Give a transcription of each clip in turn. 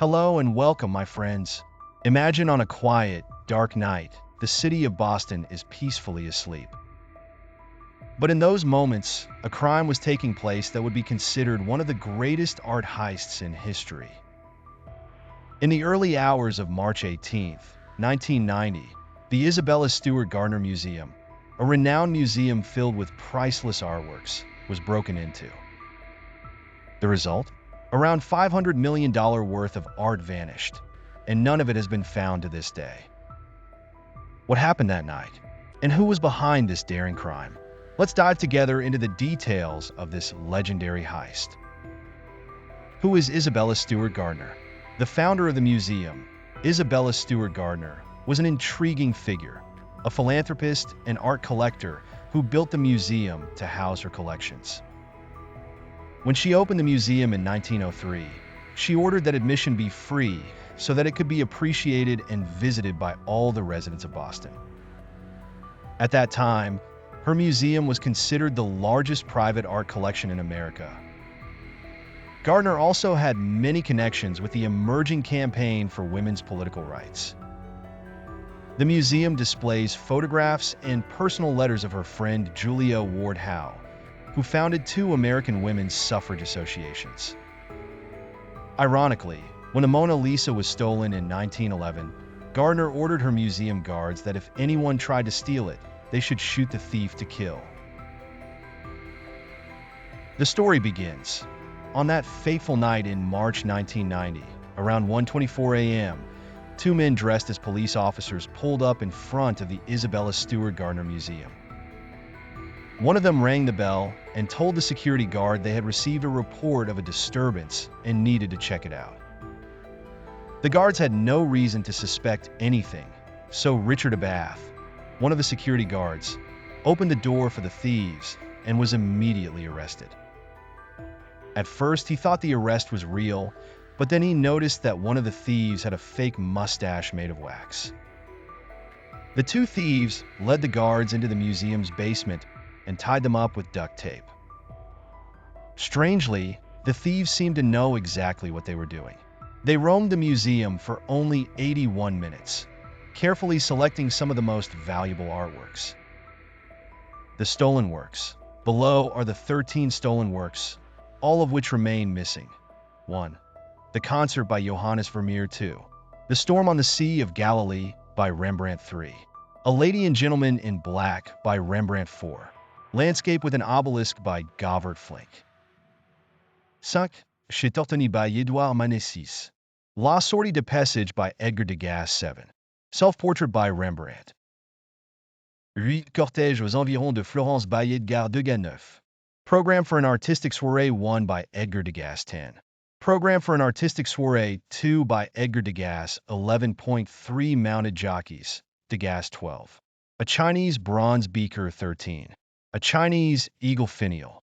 Hello and welcome, my friends. Imagine on a quiet, dark night, the city of Boston is peacefully asleep. But in those moments, a crime was taking place that would be considered one of the greatest art heists in history. In the early hours of March 18th, 1990, the Isabella Stewart Gardner Museum, a renowned museum filled with priceless artworks, was broken into. The result? Around $500 million worth of art vanished, and none of it has been found to this day. What happened that night? And who was behind this daring crime? Let's dive together into the details of this legendary heist. Who is Isabella Stewart Gardner? The founder of the museum, Isabella Stewart Gardner, was an intriguing figure, a philanthropist and art collector who built the museum to house her collections. When she opened the museum in 1903, she ordered that admission be free so that it could be appreciated and visited by all the residents of Boston. At that time, her museum was considered the largest private art collection in America. Gardner also had many connections with the emerging campaign for women's political rights. The museum displays photographs and personal letters of her friend Julia Ward Howe, who founded two American women's suffrage associations. Ironically, when the Mona Lisa was stolen in 1911, Gardner ordered her museum guards that if anyone tried to steal it, they should shoot the thief to kill. The story begins. On that fateful night in March 1990, around 1:24 a.m., two men dressed as police officers pulled up in front of the Isabella Stewart Gardner Museum. One of them rang the bell and told the security guard they had received a report of a disturbance and needed to check it out. The guards had no reason to suspect anything, so Richard Abath, one of the security guards, opened the door for the thieves and was immediately arrested. At first, he thought the arrest was real, but then he noticed that one of the thieves had a fake mustache made of wax. The two thieves led the guards into the museum's basement and tied them up with duct tape. Strangely, the thieves seemed to know exactly what they were doing. They roamed the museum for only 81 minutes, carefully selecting some of the most valuable artworks. The stolen works. Below are the 13 stolen works, all of which remain missing. 1. The Concert by Johannes Vermeer. 2. The Storm on the Sea of Galilee by Rembrandt. 3. A Lady and Gentleman in Black by Rembrandt. 4. Landscape with an Obelisk by Govert Flinck. 5. Chez Tortoni by Edouard Manet. 6. La Sortie de Passage by Edgar Degas. 7. Self-Portrait by Rembrandt. 8. Cortège aux environs de Florence by Edgar Degas. 9. Program for an Artistic Soirée 1 by Edgar Degas. 10. Program for an Artistic Soirée 2 by Edgar Degas. 11.3 Mounted Jockeys, Degas. 12. A Chinese Bronze Beaker. 13. A Chinese Eagle Finial.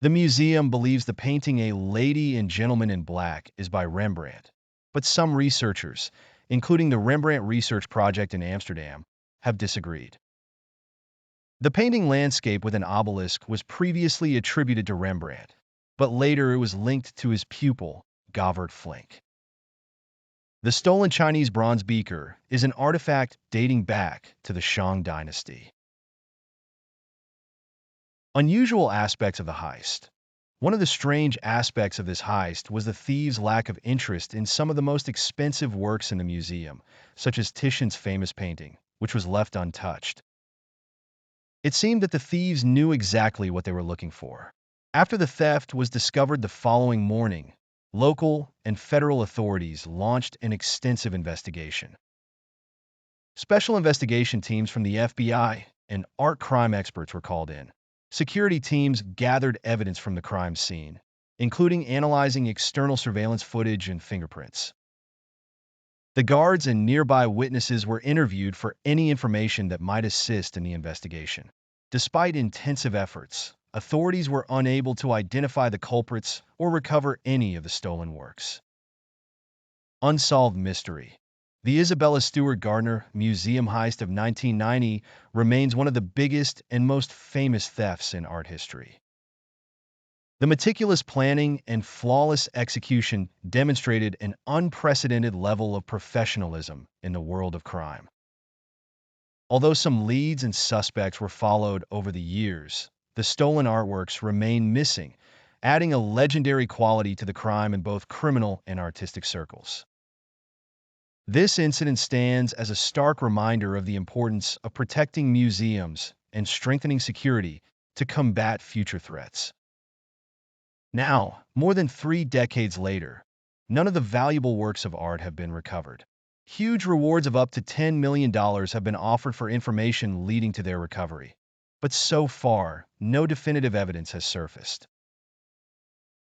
The museum believes the painting A Lady and Gentleman in Black is by Rembrandt, but some researchers, including the Rembrandt Research Project in Amsterdam, have disagreed. The painting Landscape with an Obelisk was previously attributed to Rembrandt, but later it was linked to his pupil, Govert Flinck. The stolen Chinese bronze beaker is an artifact dating back to the Shang dynasty. Unusual aspects of the heist. One of the strange aspects of this heist was the thieves' lack of interest in some of the most expensive works in the museum, such as Titian's famous painting, which was left untouched. It seemed that the thieves knew exactly what they were looking for. After the theft was discovered the following morning, local and federal authorities launched an extensive investigation. Special investigation teams from the FBI and art crime experts were called in. Security teams gathered evidence from the crime scene, including analyzing external surveillance footage and fingerprints. The guards and nearby witnesses were interviewed for any information that might assist in the investigation. Despite intensive efforts, authorities were unable to identify the culprits or recover any of the stolen works. Unsolved mystery. The Isabella Stewart Gardner Museum heist of 1990 remains one of the biggest and most famous thefts in art history. The meticulous planning and flawless execution demonstrated an unprecedented level of professionalism in the world of crime. Although some leads and suspects were followed over the years, the stolen artworks remain missing, adding a legendary quality to the crime in both criminal and artistic circles. This incident stands as a stark reminder of the importance of protecting museums and strengthening security to combat future threats. Now, more than 3 decades later, none of the valuable works of art have been recovered. Huge rewards of up to $10 million have been offered for information leading to their recovery. But so far, no definitive evidence has surfaced.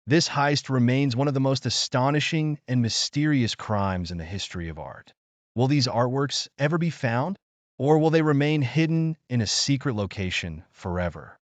This heist remains one of the most astonishing and mysterious crimes in the history of art. Will these artworks ever be found? Or will they remain hidden in a secret location forever?